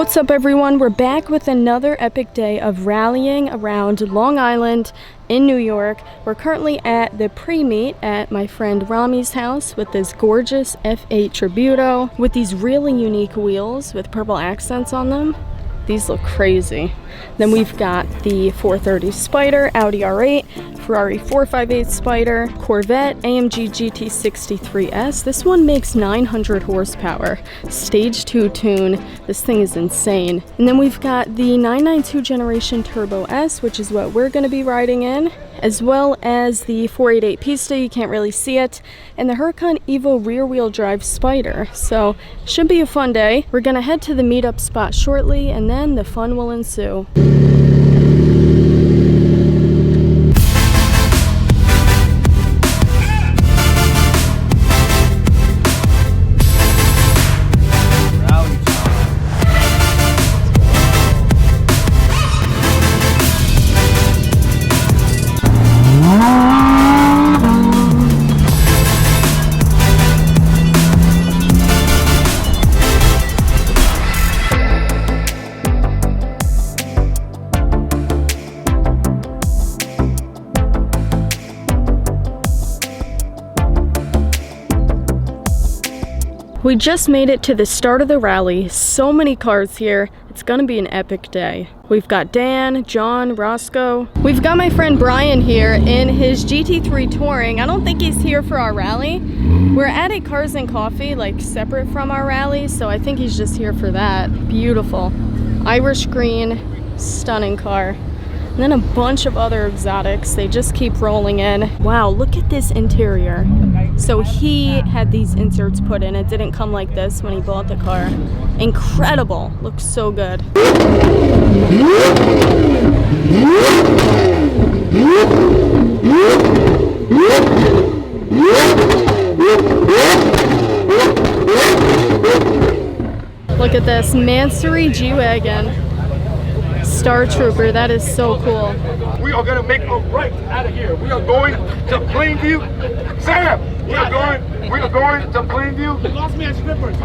What's up everyone, we're back with another epic day of rallying around Long Island in New York. We're currently at the pre-meet at my friend Rami's house with this gorgeous F8 Tributo with these really unique wheels with purple accents on them. These look crazy. Then we've got the 430 Spider, Audi R8, Ferrari 458 Spider, Corvette, AMG GT3 RS. This one makes 900 horsepower. Stage 2 tune. This thing is insane. And then we've got the 992 Generation Turbo S, which is what we're going to be riding in, as well as the 488 Pista, you can't really see it, and the Huracan Evo rear-wheel drive Spider. So, should be a fun day. We're gonna head to the meetup spot shortly, and then the fun will ensue. We just made it to the start of the rally. So many cars here. It's gonna be an epic day. We've got Dan, John, Roscoe. We've got my friend Brian here in his GT3 Touring. I don't think he's here for our rally. We're at a Cars and Coffee, like separate from our rally, so I think he's just here for that. Beautiful. Irish green, stunning car. And then a bunch of other exotics. They just keep rolling in. Wow, look at this interior. So he had these inserts put in. It didn't come like this when he bought the car. Incredible. Looks so good. Look at this Mansory G-Wagon. Star Trooper, that is so cool. We are gonna make a right out of here. We are going to Plainview. Sam, we are going to Plainview. You lost me at strippers.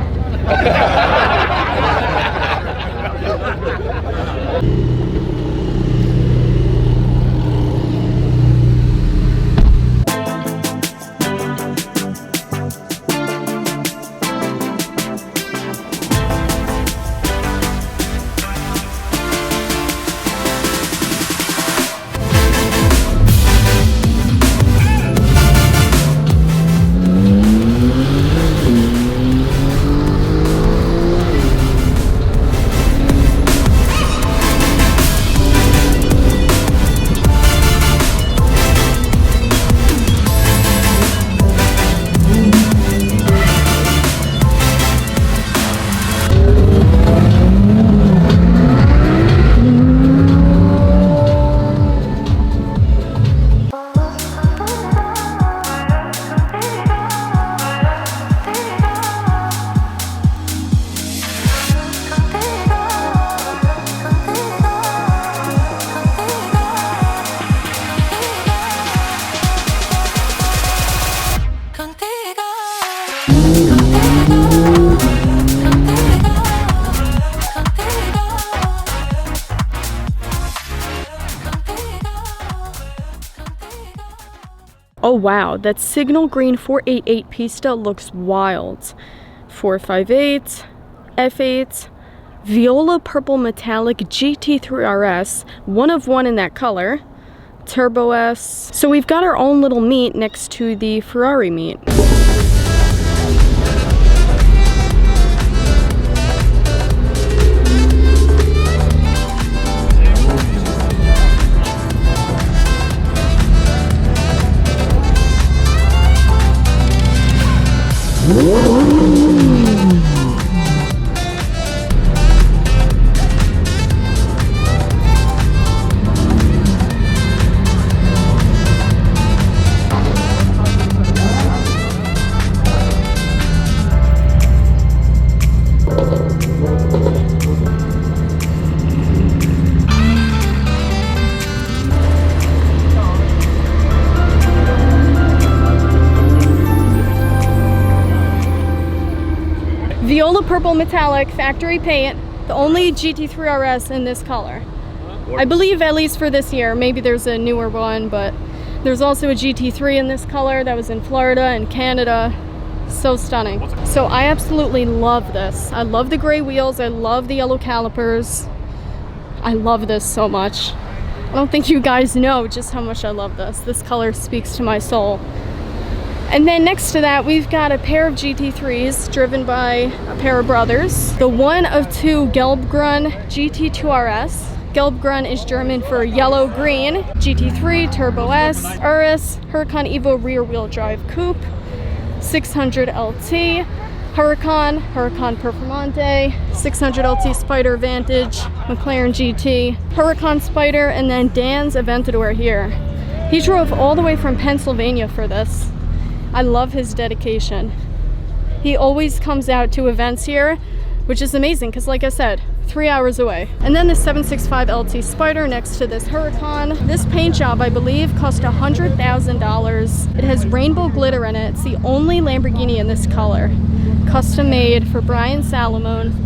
Oh wow, that signal green 488 Pista looks wild. 458, F8, Viola Purple Metallic GT3 RS, one of one in that color, Turbo S. So we've got our own little meet next to the Ferrari meet. Viola Purple Metallic factory paint. The only GT3 RS in this color. I believe, at least for this year. Maybe there's a newer one, but there's also a GT3 in this color that was in Florida and Canada. So stunning. So I absolutely love this. I love the gray wheels. I love the yellow calipers. I love this so much. I don't think you guys know just how much I love this. This color speaks to my soul. And then next to that, we've got a pair of GT3s driven by a pair of brothers. The one of two Gelbgrün GT2 RS. Gelbgrün is German for yellow-green. GT3 Turbo S, RS, Huracan Evo rear-wheel drive coupe, 600 LT, Huracan Performante, 600 LT Spider Vantage, McLaren GT, Huracan Spider, and then Dan's Aventador here. He drove all the way from Pennsylvania for this. I love his dedication. He always comes out to events here, which is amazing because, like I said, 3 hours away. And then the 765 LT Spider next to this Huracan. This paint job, I believe, cost $100,000. It has rainbow glitter in it. It's the only Lamborghini in this color. Custom made for Brian Salomon.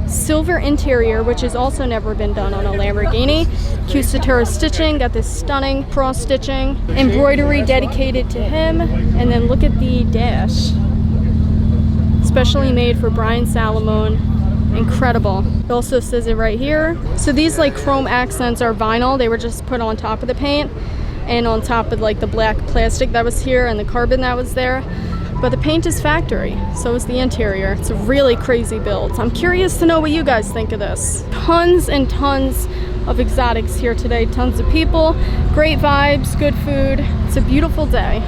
Silver interior, which has also never been done on a Lamborghini. Cusatura stitching, got this stunning cross stitching. Embroidery dedicated to him. And then look at the dash. Specially made for Brian Salomon. Incredible. It also says it right here. So these like chrome accents are vinyl. They were just put on top of the paint and on top of like the black plastic that was here and the carbon that was there. But the paint is factory, so is the interior. It's a really crazy build. I'm curious to know what you guys think of this. Tons and tons of exotics here today. Tons of people, great vibes, good food. It's a beautiful day.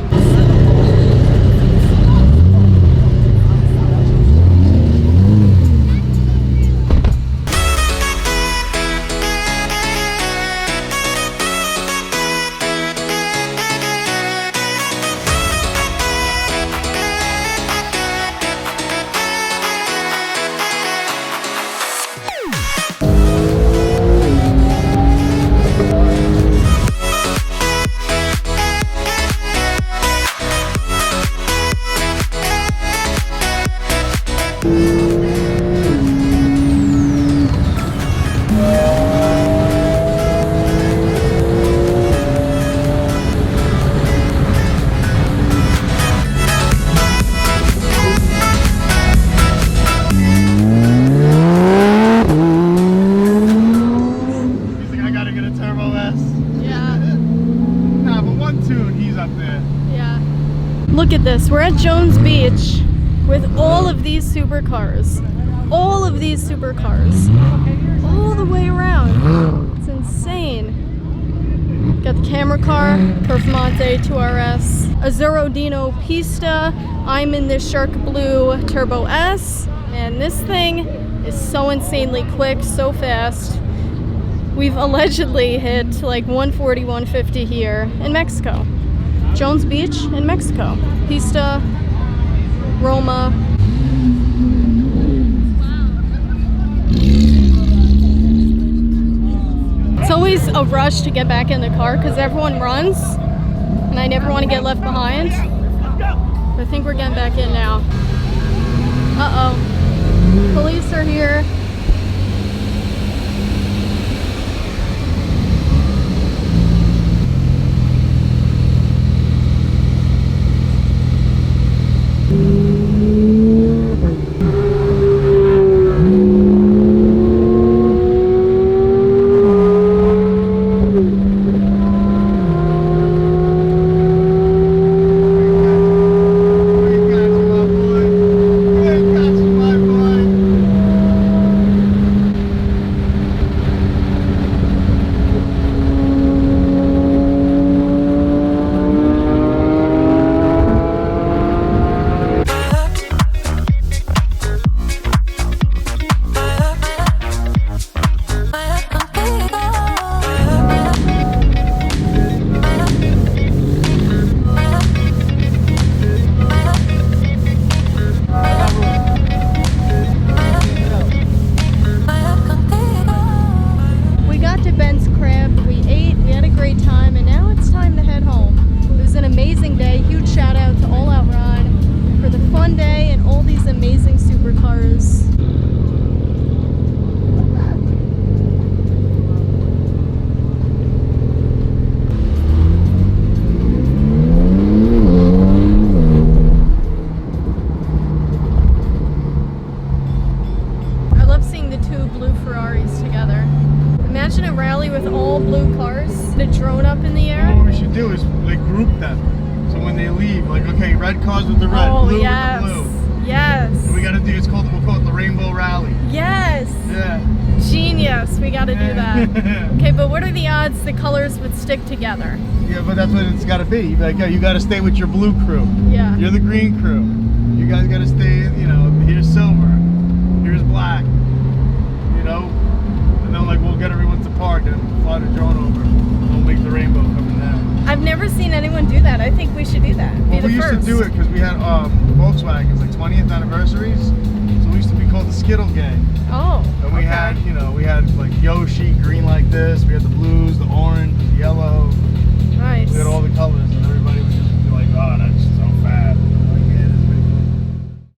Look at this, we're at Jones Beach with all of these supercars. All of these supercars. All the way around. It's insane. Got the camera car, Performante 2RS, Azzurro Dino Pista. I'm in this shark blue Turbo S, and this thing is so insanely quick, so fast. We've allegedly hit like 140, 150 here in Mexico. Jones Beach in Mexico. Pista, Roma. It's always a rush to get back in the car because everyone runs and I never want to get left behind. But I think we're getting back in now. Uh-oh. Police are here. when they leave. Like, okay, red cars with the red, blue yes. with the blue. Yes. What we gotta do is we'll call it the Rainbow Rally. Yes. Yeah. Genius. We gotta do that. Okay, but what are the odds the colors would stick together? Yeah, but that's what it's gotta be. You like, you gotta stay with your blue crew. Yeah. You're the green crew. You guys gotta stay, you know, here's silver, here's black, you know? And then like we'll get everyone to park and fly the drone over. And we'll make the rainbow coming down. I've never seen anyone do that. I think we should do that. Well, we used to do it because we had Volkswagens, like 20th anniversaries. So we used to be called the Skittle Gang. Oh. And we had, you know, we had like Yoshi, green like this. We had the blues, the orange, the yellow.